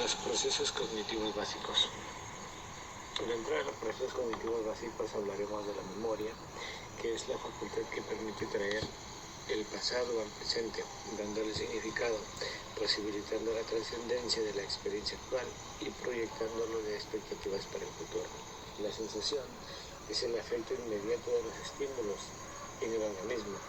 Los procesos cognitivos básicos. Dentro de los procesos cognitivos básicos hablaremos de la memoria, que es la facultad que permite traer el pasado al presente, dándole significado, posibilitando la trascendencia de la experiencia actual y proyectándolo de expectativas para el futuro. La sensación es el efecto inmediato de los estímulos en el organismo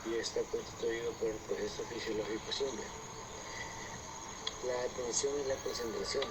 y está constituido por el proceso fisiológico simple. La atención y la concentración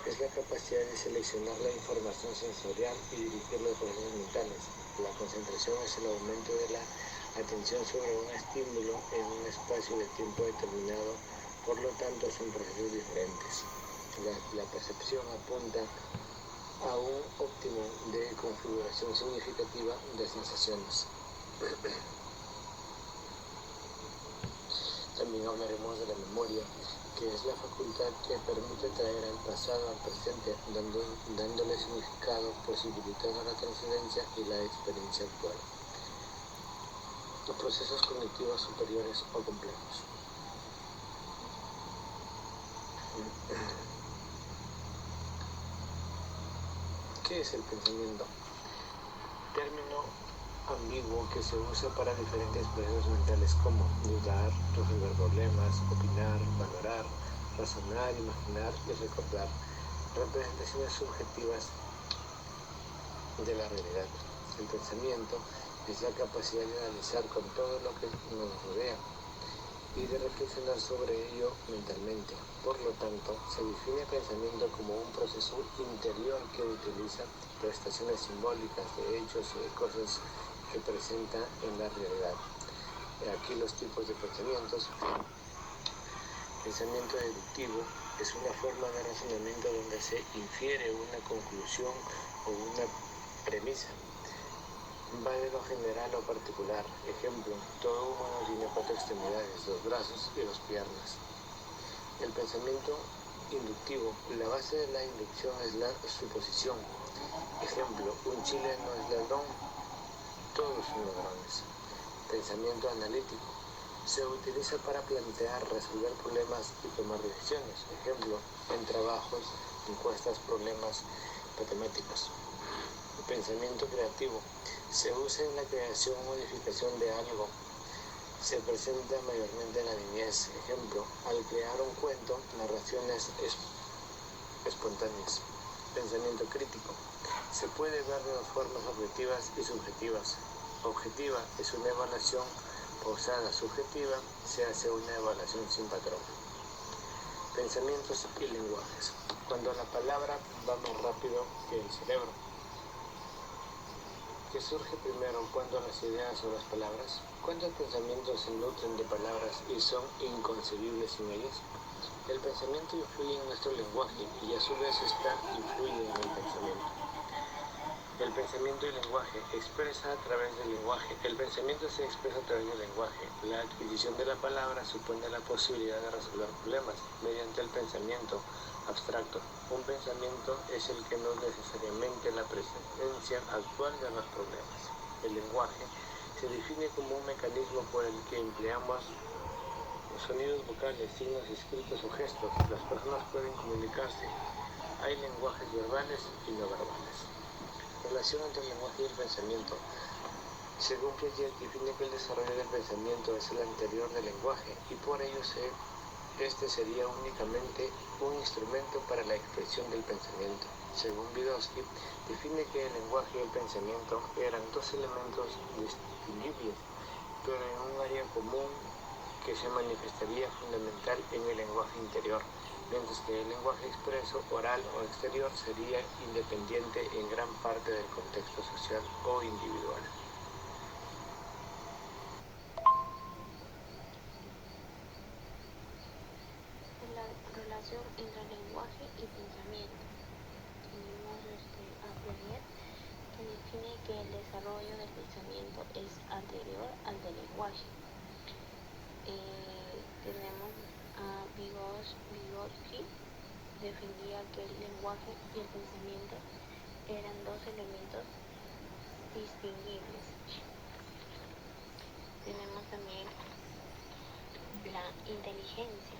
es la capacidad de seleccionar la información sensorial y dirigir los procesos mentales. La concentración es el aumento de la atención sobre un estímulo en un espacio de tiempo determinado, por lo tanto son procesos diferentes. La percepción apunta a un óptimo de configuración significativa de sensaciones. También hablaremos de la memoria, que es la facultad que permite traer al pasado al presente, dándole significado, posibilitando la trascendencia y la experiencia actual. Los procesos cognitivos superiores o complejos. ¿Qué es el pensamiento? Término ambiguo que se usa para diferentes procesos mentales como dudar, resolver problemas, opinar, valorar, razonar, imaginar y recordar. Representaciones subjetivas de la realidad. El pensamiento es la capacidad de analizar con todo lo que nos rodea y de reflexionar sobre ello mentalmente. Por lo tanto, se define pensamiento como un proceso interior que utiliza prestaciones simbólicas de hechos o de cosas que presenta en la realidad. Aquí los tipos de pensamientos. Pensamiento deductivo es una forma de razonamiento donde se infiere una conclusión o una premisa. Va de lo general o particular. Ejemplo, todo humano tiene 4 extremidades, 2 brazos y 2 piernas. El pensamiento inductivo. La base de la inducción es la suposición. Ejemplo, un chileno es ladrón, todos son ladrones. Pensamiento analítico. Se utiliza para plantear, resolver problemas y tomar decisiones. Ejemplo, en trabajos, encuestas, problemas matemáticos. Pensamiento creativo. Se usa en la creación o modificación de algo. Se presenta mayormente en la niñez. Ejemplo, al crear un cuento, narraciones espontáneas. Pensamiento crítico. Se puede ver de 2 formas, objetivas y subjetivas. Objetiva es una evaluación pausada. Subjetiva se hace una evaluación sin patrón. Pensamientos y lenguajes. Cuando la palabra va más rápido que el cerebro. ¿Qué surge primero, cuando las ideas o las palabras? ¿Cuántos pensamientos se nutren de palabras y son inconcebibles sin ellas? El pensamiento influye en nuestro lenguaje y a su vez ésta influye en el pensamiento. El pensamiento y lenguaje expresa a través del lenguaje. El pensamiento se expresa a través del lenguaje. La adquisición de la palabra supone la posibilidad de resolver problemas mediante el pensamiento abstracto. Un pensamiento es el que no es necesariamente la presencia actual de los problemas. El lenguaje se define como un mecanismo por el que empleamos sonidos vocales, signos escritos o gestos. Las personas pueden comunicarse. Hay lenguajes verbales y no verbales. Relación entre el lenguaje y el pensamiento. Según Piaget, define que el desarrollo del pensamiento es el anterior del lenguaje y por ello este sería únicamente un instrumento para la expresión del pensamiento. Según Vygotsky, define que el lenguaje y el pensamiento eran 2 elementos distinguibles, pero en un área común que se manifestaría fundamental en el lenguaje interior, mientras que el lenguaje expreso, oral o exterior sería independiente en gran parte del contexto social o individual. La relación entre lenguaje y pensamiento. Tenemos a Piaget, que define que el desarrollo del pensamiento es anterior al del lenguaje. Tenemos a Vygotsky, defendía que el lenguaje y el pensamiento eran 2 elementos distinguibles. Tenemos también la inteligencia.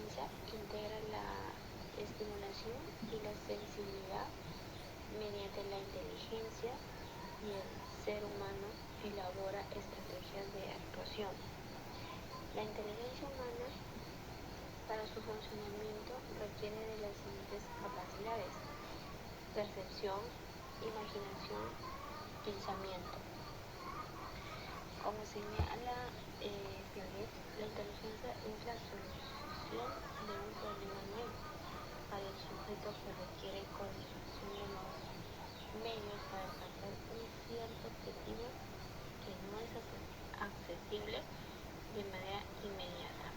inteligencia integra la estimulación y la sensibilidad. Mediante la inteligencia y el ser humano elabora estrategias de actuación. La inteligencia humana para su funcionamiento requiere de las siguientes capacidades: percepción, imaginación, pensamiento. Como señala Piaget, la inteligencia es la solución de un problema nuevo para el sujeto que requiere coordinación de los medios para alcanzar un cierto objetivo que no es accesible de manera inmediata.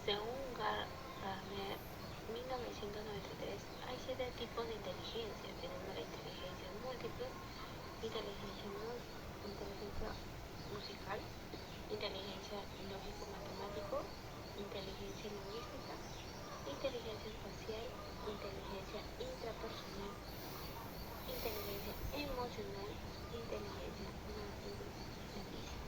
Según Gardner, 1993, hay 7 tipos de inteligencia. Tenemos la inteligencia múltiple, inteligencia musical, inteligencia lógico-matemático, inteligencia lingüística, inteligencia espacial, inteligencia intrapersonal, inteligencia emocional, inteligencia naturalista.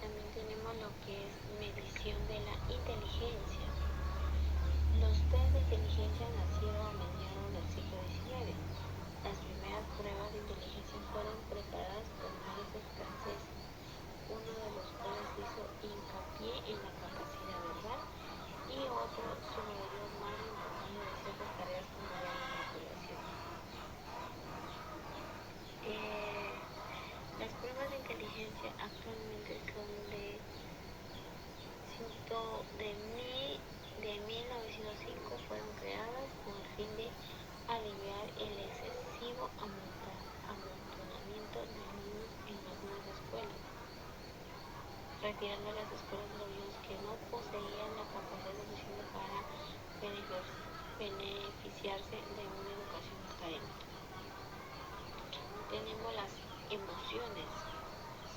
También tenemos lo que es medición de la inteligencia. Los test de inteligencia nacieron a mediados del siglo XIX. Las primeras pruebas de inteligencia fueron preparadas por médicos franceses, uno de los cuales hizo hincapié en la capacidad verbal y otro subrayó más la importancia de ciertas tareas como la manipulación. Las pruebas de inteligencia actualmente son de 1905, fueron creadas con el fin de aliviar el excesivo amontonamiento de alumnos en algunas escuelas, retirando las escuelas de los niños que no poseían la capacidad suficiente para beneficiarse de una educación académica. Tenemos las emociones.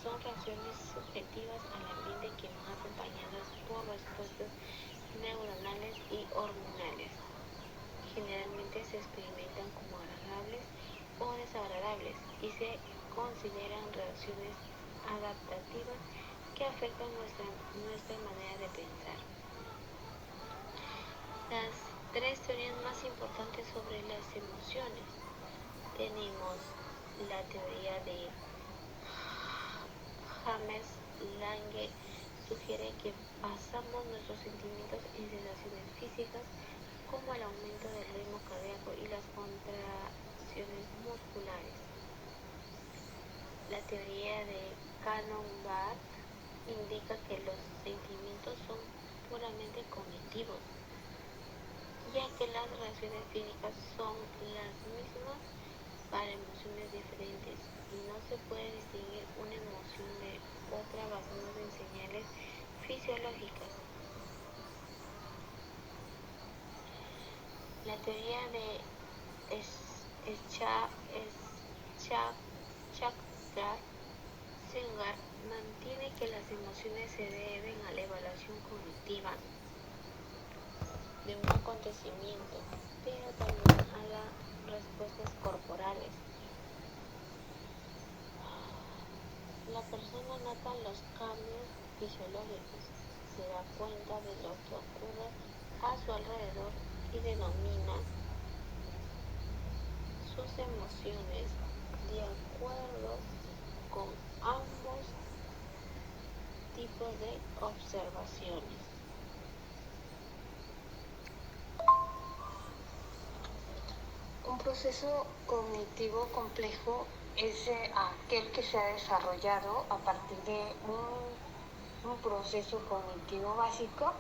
Son reacciones subjetivas al ambiente que van acompañadas por respuestas neuronales y hormonales. Generalmente se experimentan como agradables o desagradables y se consideran reacciones adaptativas que afectan nuestra manera de pensar. Las 3 teorías más importantes sobre las emociones. Tenemos la teoría de James Lange, sugiere que basamos nuestros sentimientos en sensaciones físicas como el aumento del ritmo cardíaco y las contracciones musculares. La teoría de Cannon-Bard indica que los sentimientos son puramente cognitivos, ya que las reacciones físicas son las mismas para emociones diferentes y no se puede distinguir una emoción de otra basándose en señales fisiológicas. La teoría de Schachter-Singer mantiene que las emociones se deben a la evaluación cognitiva de un acontecimiento, pero también a las respuestas corporales. La persona nota los cambios fisiológicos, se da cuenta de lo que ocurre a su alrededor y denomina sus emociones de acuerdo con ambos tipos de observaciones. Un proceso cognitivo complejo es aquel que se ha desarrollado a partir de un proceso cognitivo básico.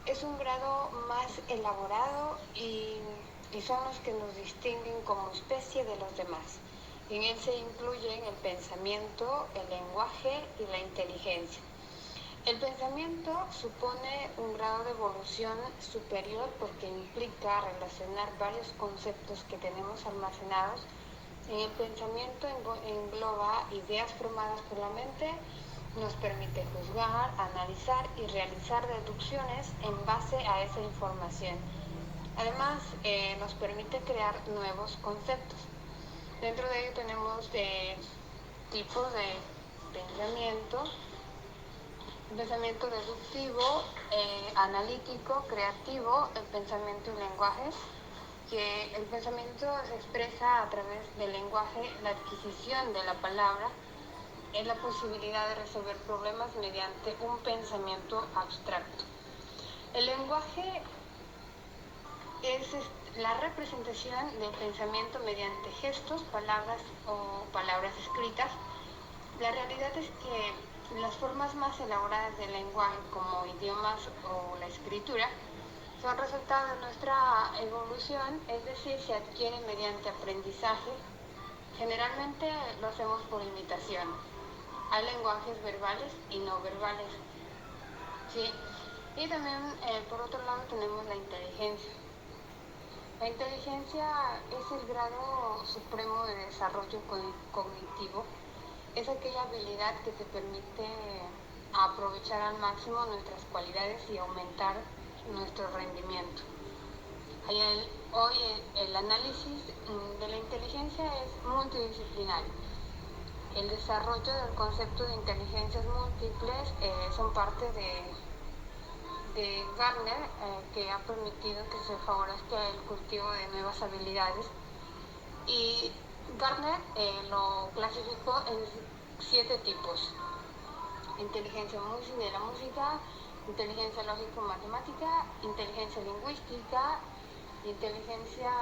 Es un grado más elaborado y son los que nos distinguen como especie de los demás. En él se incluyen el pensamiento, el lenguaje y la inteligencia. El pensamiento supone un grado de evolución superior porque implica relacionar varios conceptos que tenemos almacenados. En el pensamiento engloba ideas formadas por la mente, nos permite juzgar, analizar y realizar deducciones en base a esa información. Además, nos permite crear nuevos conceptos. Dentro de ello tenemos tipos de el pensamiento deductivo, analítico, creativo, el pensamiento y lenguaje, que el pensamiento se expresa a través del lenguaje, la adquisición de la palabra, es la posibilidad de resolver problemas mediante un pensamiento abstracto. El lenguaje es la representación del pensamiento mediante gestos, palabras o palabras escritas. La realidad es que las formas más elaboradas del lenguaje, como idiomas o la escritura, son resultado de nuestra evolución, es decir, se adquieren mediante aprendizaje. Generalmente lo hacemos por imitación. Hay lenguajes verbales y no verbales. ¿Sí? Y también, por otro lado, tenemos la inteligencia. La inteligencia es el grado supremo de desarrollo cognitivo. Es aquella habilidad que te permite aprovechar al máximo nuestras cualidades y aumentar nuestro rendimiento. Hoy el análisis de la inteligencia es multidisciplinario. El desarrollo del concepto de inteligencias múltiples son parte de Gardner, que ha permitido que se favorezca el cultivo de nuevas habilidades. Y Gardner lo clasificó en 7 tipos: inteligencia de la música, inteligencia lógico-matemática, inteligencia lingüística, inteligencia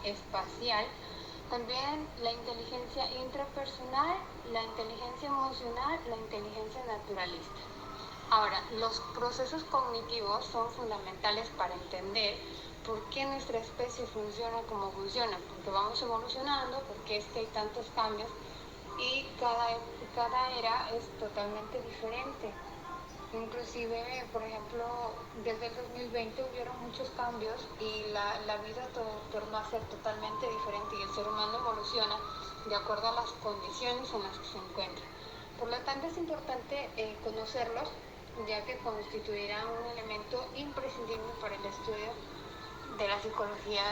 espacial, también la inteligencia intrapersonal, la inteligencia emocional, la inteligencia naturalista. Ahora, los procesos cognitivos son fundamentales para entender por qué nuestra especie funciona como funciona, porque vamos evolucionando, porque es que hay tantos cambios y cada era es totalmente diferente. Inclusive, por ejemplo, desde el 2020 hubieron muchos cambios y la vida tornó a ser totalmente diferente y el ser humano evoluciona de acuerdo a las condiciones en las que se encuentra. Por lo tanto, es importante conocerlos, ya que constituirán un elemento imprescindible para el estudio de la psicología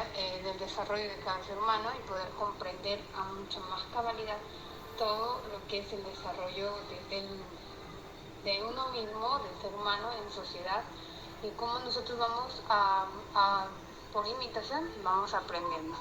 del desarrollo de cada ser humano y poder comprender a mucha más cabalidad todo lo que es el desarrollo de uno mismo, del ser humano en sociedad, y cómo nosotros vamos por imitación, vamos aprendiendo.